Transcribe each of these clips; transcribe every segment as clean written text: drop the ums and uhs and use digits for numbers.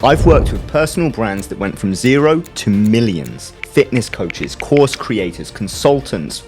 I've worked with personal brands that went from 0 to millions. Fitness coaches, course creators, consultants.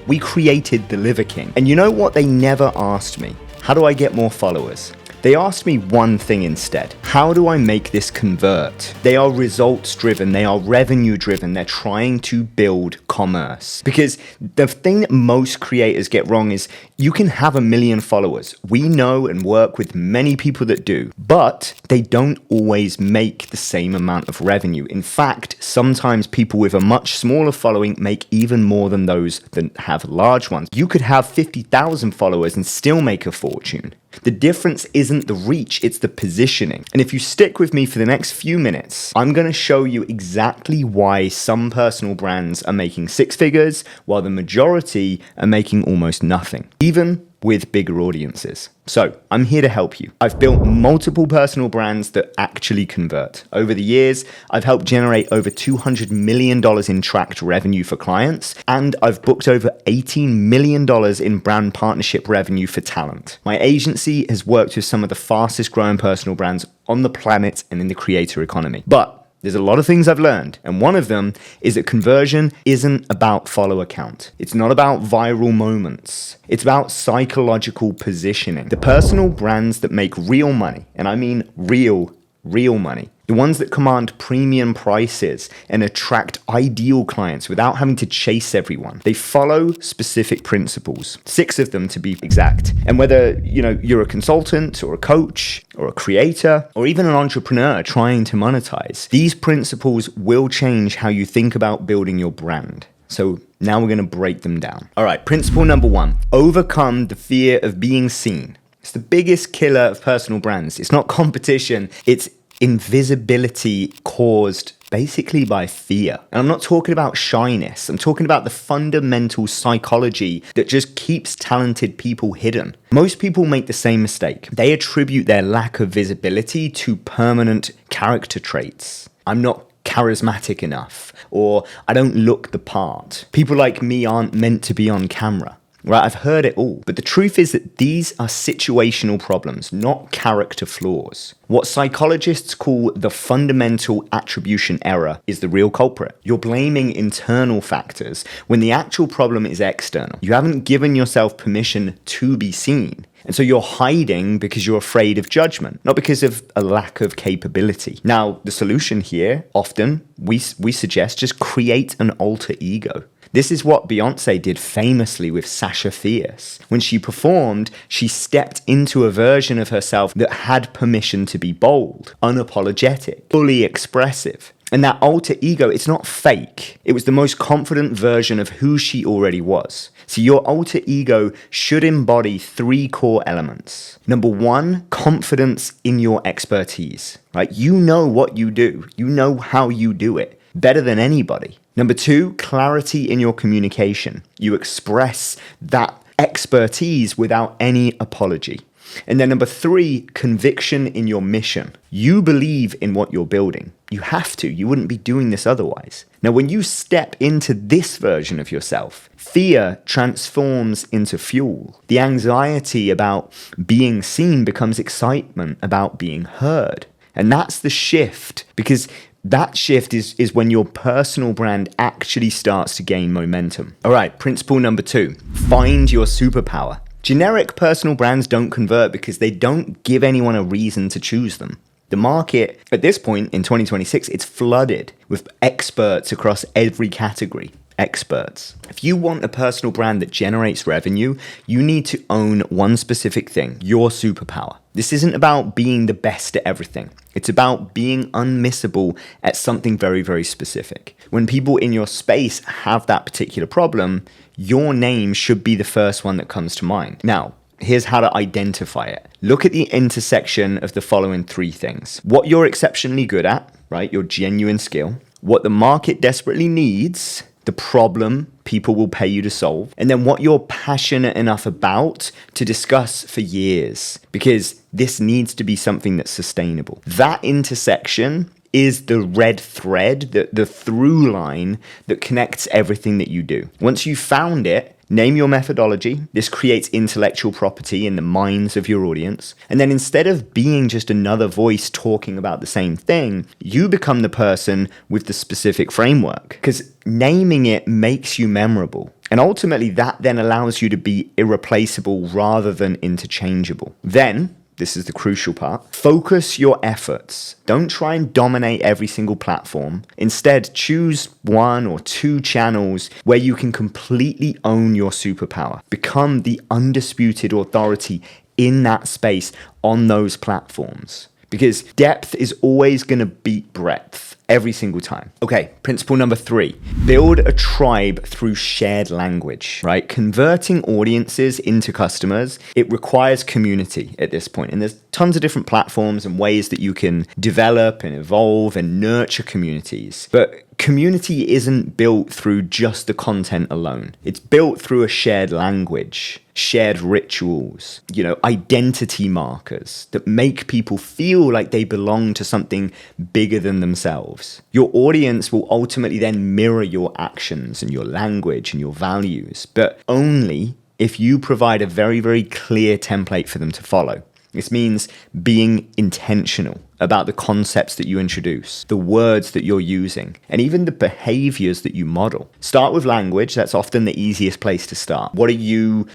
We created the Liver King. And you know what they never asked me? How do I get more followers? They asked me one thing instead. How do I make this convert? They are results driven. They are revenue driven. They're trying to build commerce. Because the thing that most creators get wrong is you can have 1 million followers. We know and work with many people that do, but they don't always make the same amount of revenue. In fact, sometimes people with a much smaller following make even more than those that have large ones. You could have 50,000 followers and still make a fortune. The difference isn't the reach, it's the positioning. And if you stick with me for the next few minutes, I'm going to show you exactly why some personal brands are making 6 figures while the majority are making almost nothing, even with bigger audiences. So I'm here to help you. I've built multiple personal brands that actually convert. Over the years, I've helped generate over $200 million in tracked revenue for clients, and I've booked over $18 million in brand partnership revenue for talent. My agency has worked with some of the fastest growing personal brands on the planet and in the creator economy. But there's a lot of things I've learned, and one of them is that conversion isn't about follower count. It's not about viral moments. It's about psychological positioning. The personal brands that make real money, and I mean real money, the ones that command premium prices and attract ideal clients without having to chase everyone. They follow specific principles, 6 of them to be exact. And whether you're a consultant or a coach or a creator or even an entrepreneur trying to monetize, these principles will change how you think about building your brand. So now we're going to break them down. All right, principle number 1, overcome the fear of being seen. It's the biggest killer of personal brands. It's not competition, it's invisibility caused basically by fear. And I'm not talking about shyness. I'm talking about the fundamental psychology that just keeps talented people hidden. Most people make the same mistake. They attribute their lack of visibility to permanent character traits. I'm not charismatic enough, or I don't look the part. People like me aren't meant to be on camera. Right, I've heard it all. But the truth is that these are situational problems, not character flaws. What psychologists call the fundamental attribution error is the real culprit. You're blaming internal factors when the actual problem is external. You haven't given yourself permission to be seen. And so you're hiding because you're afraid of judgment, not because of a lack of capability. Now, the solution here, often, we suggest just create an alter ego. This is what Beyonce did famously with Sasha Fierce. When she performed, she stepped into a version of herself that had permission to be bold, unapologetic, fully expressive. And that alter ego, it's not fake. It was the most confident version of who she already was. So your alter ego should embody 3 core elements. Number 1, confidence in your expertise, right? You know what you do. You know how you do it better than anybody. Number 2, clarity in your communication. You express that expertise without any apology. And then number 3, conviction in your mission. You believe in what you're building. You have to. You wouldn't be doing this otherwise. Now, when you step into this version of yourself, fear transforms into fuel. The anxiety about being seen becomes excitement about being heard. And that's the shift, because that shift is when your personal brand actually starts to gain momentum. All right, principle number 2, find your superpower. Generic personal brands don't convert because they don't give anyone a reason to choose them. The market, at this point in 2026, it's flooded with experts across every category. Experts. If you want a personal brand that generates revenue, you need to own one specific thing, your superpower. This isn't about being the best at everything. It's about being unmissable at something very, very specific. When people in your space have that particular problem, your name should be the first one that comes to mind. Now, here's how to identify it. Look at the intersection of the following 3 things. What you're exceptionally good at, right? Your genuine skill. What the market desperately needs, the problem people will pay you to solve, and then what you're passionate enough about to discuss for years, because this needs to be something that's sustainable. That intersection is the red thread, the through line that connects everything that you do. Once you've found it, Name your methodology. This creates intellectual property in the minds of your audience. And then instead of being just another voice talking about the same thing, you become the person with the specific framework, because naming it makes you memorable. And ultimately, that then allows you to be irreplaceable rather than interchangeable. Then, this is the crucial part, focus your efforts. Don't try and dominate every single platform. Instead, choose 1 or 2 channels where you can completely own your superpower. Become the undisputed authority in that space on those platforms. Because depth is always going to beat breadth every single time. Okay, principle number 3, build a tribe through shared language, right? Converting audiences into customers, it requires community at this point. And there's tons of different platforms and ways that you can develop and evolve and nurture communities. But community isn't built through just the content alone. It's built through a shared language, shared rituals, identity markers that make people feel like they belong to something bigger than themselves. Your audience will ultimately then mirror your actions and your language and your values, but only if you provide a very, very clear template for them to follow. This means being intentional about the concepts that you introduce, the words that you're using, and even the behaviors that you model. Start with language. That's often the easiest place to start. What are you,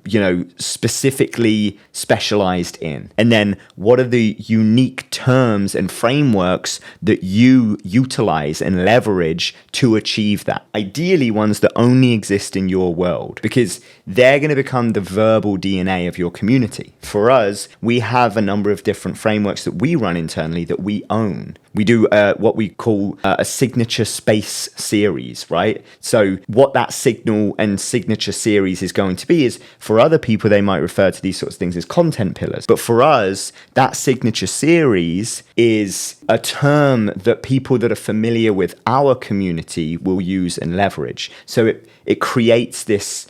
specifically specialized in? And then what are the unique terms and frameworks that you utilize and leverage to achieve that? Ideally, ones that only exist in your world, because they're going to become the verbal DNA of your community. For us, we have a number of different frameworks that we run internally that we own. We do what we call a signature space series, right? So what that signal and signature series is going to be is, for other people, they might refer to these sorts of things as content pillars. But for us, that signature series is a term that people that are familiar with our community will use and leverage. So it creates this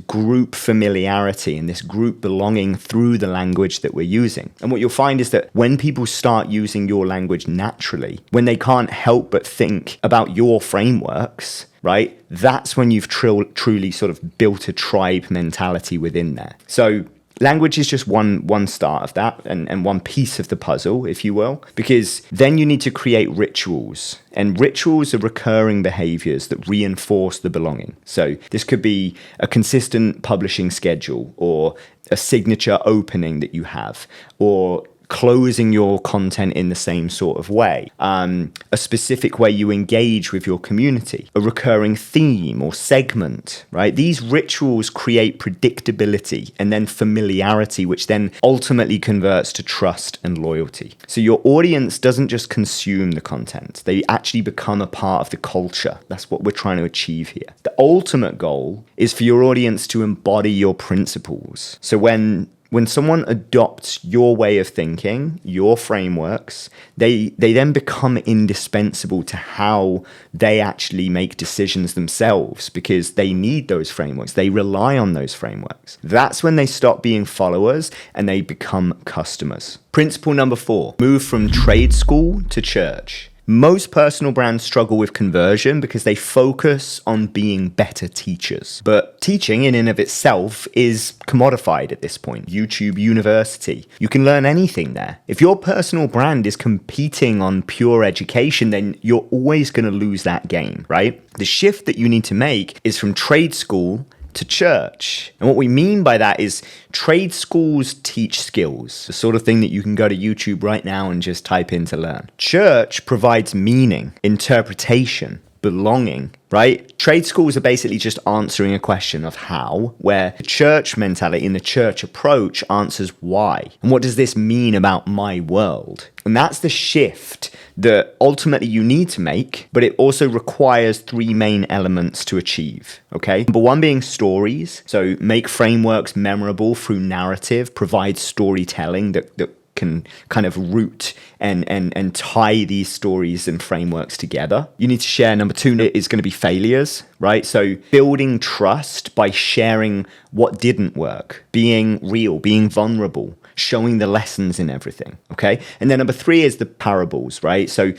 group familiarity and this group belonging through the language that we're using. And what you'll find is that when people start using your language naturally, when they can't help but think about your frameworks, right, that's when you've truly sort of built a tribe mentality within there. So language is just one start of that and one piece of the puzzle, if you will, because then you need to create rituals. And rituals are recurring behaviors that reinforce the belonging. So this could be a consistent publishing schedule, or a signature opening that you have, or closing your content in the same sort of way, a specific way you engage with your community, a recurring theme or segment, right? These rituals create predictability and then familiarity, which then ultimately converts to trust and loyalty. So your audience doesn't just consume the content, they actually become a part of the culture. That's what we're trying to achieve here. The ultimate goal is for your audience to embody your principles. So when someone adopts your way of thinking, your frameworks, they then become indispensable to how they actually make decisions themselves, because they need those frameworks. They rely on those frameworks. That's when they stop being followers and they become customers. Principle number 4, move from trade school to church. Most personal brands struggle with conversion because they focus on being better teachers. But teaching in and of itself is commodified at this point. YouTube University. You can learn anything there. If your personal brand is competing on pure education, then you're always going to lose that game, right? The shift that you need to make is from trade school to church. And what we mean by that is trade schools teach skills, the sort of thing that you can go to YouTube right now and just type in to learn. Church provides meaning, interpretation, belonging, right? Trade schools are basically just answering a question of how, where the church mentality and the church approach answers why. And what does this mean about my world? And that's the shift that ultimately you need to make, but it also requires 3 main elements to achieve, okay? Number 1 being stories. So make frameworks memorable through narrative, provide storytelling that can kind of root and tie these stories and frameworks together. You need to share. Number two is going to be failures, right? So building trust by sharing what didn't work, being real, being vulnerable, showing the lessons in everything, okay? And then number three is the parables, right? So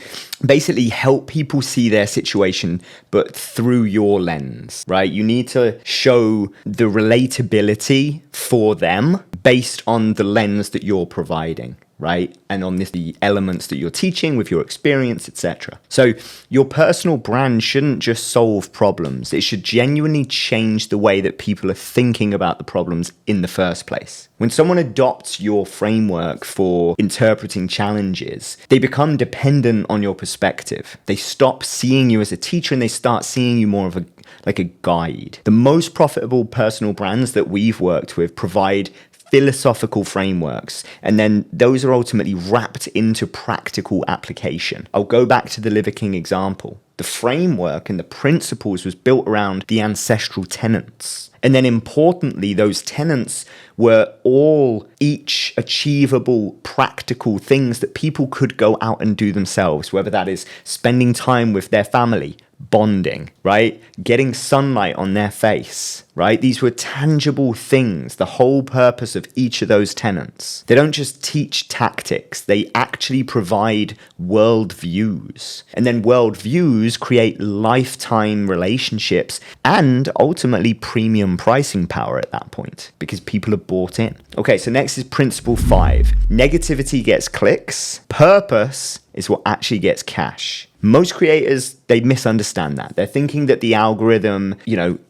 basically help people see their situation, but through your lens, right? You need to show the relatability for them based on the lens that you're providing, right? And on the elements that you're teaching with your experience, etc. So your personal brand shouldn't just solve problems. It should genuinely change the way that people are thinking about the problems in the first place. When someone adopts your framework for interpreting challenges, they become dependent on your perspective. They stop seeing you as a teacher and they start seeing you more of a guide. The most profitable personal brands that we've worked with provide philosophical frameworks, and then those are ultimately wrapped into practical application. I'll go back to the Liver King example. The framework and the principles was built around the ancestral tenets. And then importantly, those tenets were all each achievable, practical things that people could go out and do themselves, whether that is spending time with their family, bonding, right? Getting sunlight on their face, right? These were tangible things, the whole purpose of each of those tenets. They don't just teach tactics, they actually provide worldviews. And then worldviews create lifetime relationships and ultimately premium pricing power at that point because people are bought in. Okay, so next is principle 5. Negativity gets clicks, purpose is what actually gets cash. Most creators, they misunderstand that. They're thinking that the algorithm,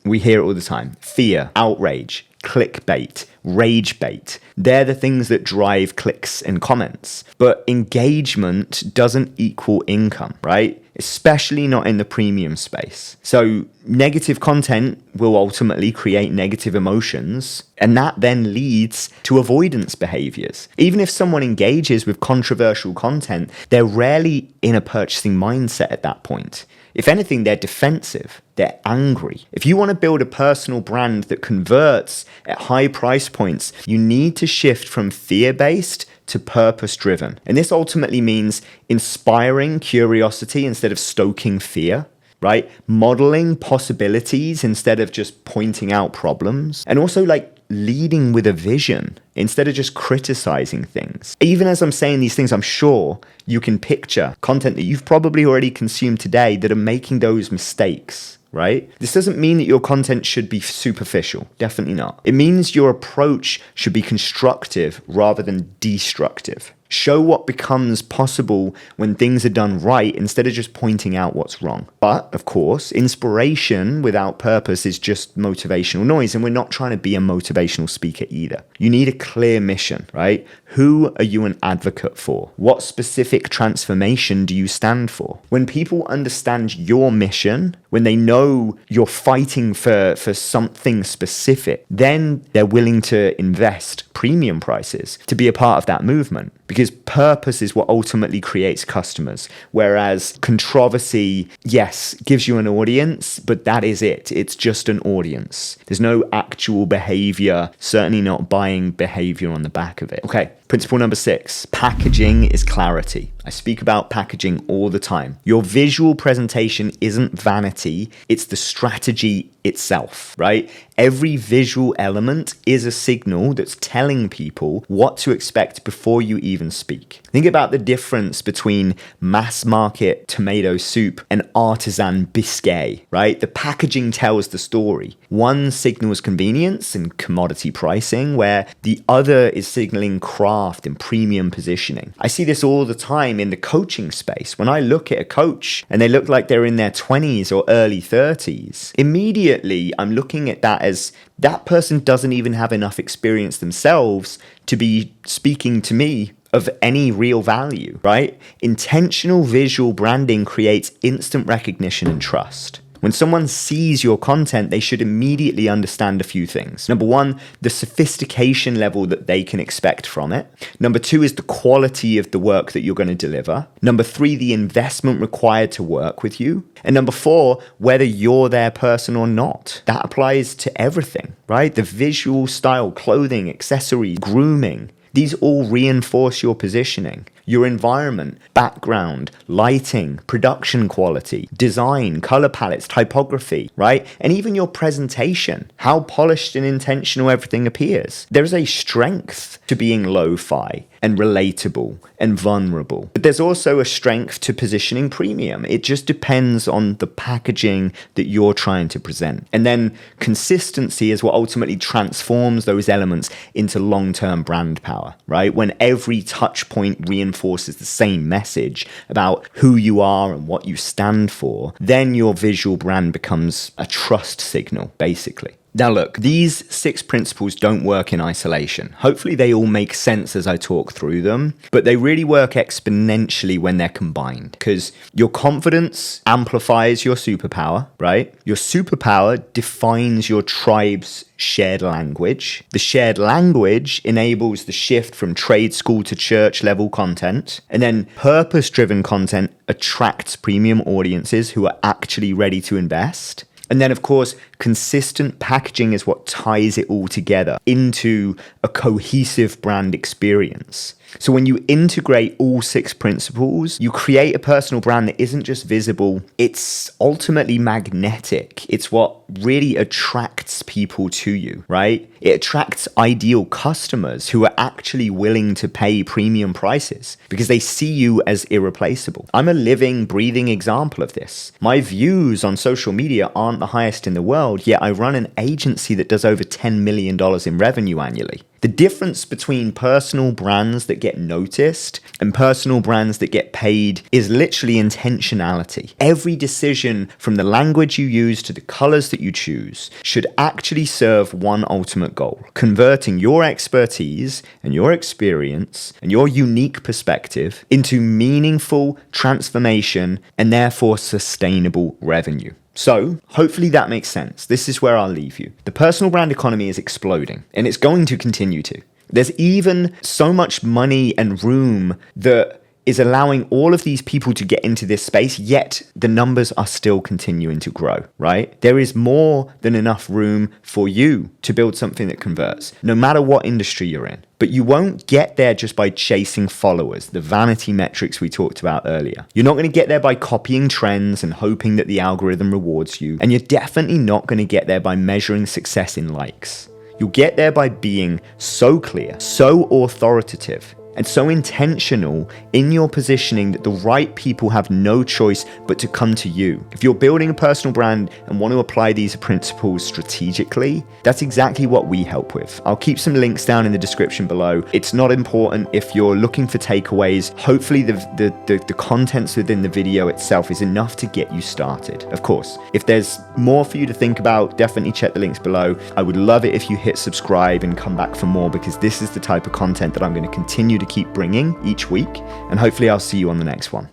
we hear it all the time. Fear, outrage, clickbait, rage bait. They're the things that drive clicks and comments. But engagement doesn't equal income, right? Especially not in the premium space. So negative content will ultimately create negative emotions, and that then leads to avoidance behaviors. Even if someone engages with controversial content, they're rarely in a purchasing mindset at that point. If anything, they're defensive, they're angry. If you want to build a personal brand that converts at high price points, you need to shift from fear-based to purpose-driven. And this ultimately means inspiring curiosity instead of stoking fear, right? Modeling possibilities instead of just pointing out problems. And also leading with a vision instead of just criticizing things. Even as I'm saying these things, I'm sure you can picture content that you've probably already consumed today that are making those mistakes, right? This doesn't mean that your content should be superficial. Definitely not. It means your approach should be constructive rather than destructive. Show what becomes possible when things are done right instead of just pointing out what's wrong. But, of course, inspiration without purpose is just motivational noise, and we're not trying to be a motivational speaker either. You need a clear mission, right? Who are you an advocate for? What specific transformation do you stand for? When people understand your mission, when they know you're fighting for something specific, then they're willing to invest premium prices to be a part of that movement. Because purpose is what ultimately creates customers. Whereas controversy, yes, gives you an audience, but that is it. It's just an audience. There's no actual behavior, certainly not buying behavior on the back of it. Okay, principle number 6, packaging is clarity. I speak about packaging all the time. Your visual presentation isn't vanity, it's the strategy itself, right? Every visual element is a signal that's telling people what to expect before you even speak. Think about the difference between mass market tomato soup and artisan biscuit, right? The packaging tells the story. One signals convenience and commodity pricing, where the other is signaling craft and premium positioning. I see this all the time in the coaching space. When I look at a coach and they look like they're in their 20s or early 30s, immediately I'm looking at that as that person doesn't even have enough experience themselves to be speaking to me of any real value, right? Intentional visual branding creates instant recognition and trust. When someone sees your content, they should immediately understand a few things. Number 1, the sophistication level that they can expect from it. Number 2 is the quality of the work that you're going to deliver. Number 3, the investment required to work with you. And number 4, whether you're their person or not. That applies to everything, right? The visual style, clothing, accessories, grooming. These all reinforce your positioning. your environment, background, lighting, production quality, design, color palettes, typography, right? And even your presentation, how polished and intentional everything appears. There's a strength to being lo-fi and relatable and vulnerable. But there's also a strength to positioning premium. It just depends on the packaging that you're trying to present. And then consistency is what ultimately transforms those elements into long-term brand power, right? When every touch point reinforces the same message about who you are and what you stand for, then your visual brand becomes a trust signal, basically. Now look, these 6 principles don't work in isolation. Hopefully they all make sense as I talk through them, but they really work exponentially when they're combined, because your confidence amplifies your superpower, right? Your superpower defines your tribe's shared language. The shared language enables the shift from trade school to church level content, and then purpose-driven content attracts premium audiences who are actually ready to invest. And then, of course, consistent packaging is what ties it all together into a cohesive brand experience. So when you integrate all 6 principles, you create a personal brand that isn't just visible, it's ultimately magnetic. It's what really attracts people to you, right? It attracts ideal customers who are actually willing to pay premium prices because they see you as irreplaceable. I'm a living, breathing example of this. My views on social media aren't the highest in the world, yet I run an agency that does over $10 million in revenue annually. The difference between personal brands that get noticed and personal brands that get paid is literally intentionality. Every decision, from the language you use to the colors that you choose, should actually serve one ultimate goal: converting your expertise and your experience and your unique perspective into meaningful transformation and therefore sustainable revenue. So, hopefully that makes sense. This is where I'll leave you. The personal brand economy is exploding, and it's going to continue to. There's even so much money and room that is allowing all of these people to get into this space, yet the numbers are still continuing to grow, right? There is more than enough room for you to build something that converts, no matter what industry you're in. But you won't get there just by chasing followers, the vanity metrics we talked about earlier. You're not going to get there by copying trends and hoping that the algorithm rewards you. And you're definitely not going to get there by measuring success in likes. You'll get there by being so clear, so authoritative, and so intentional in your positioning that the right people have no choice but to come to you. If you're building a personal brand and want to apply these principles strategically, that's exactly what we help with. I'll keep some links down in the description below. It's not important if you're looking for takeaways. Hopefully the contents within the video itself is enough to get you started. Of course, if there's more for you to think about, definitely check the links below. I would love it if you hit subscribe and come back for more, because this is the type of content that I'm going to continue to keep bringing each week, and hopefully I'll see you on the next one.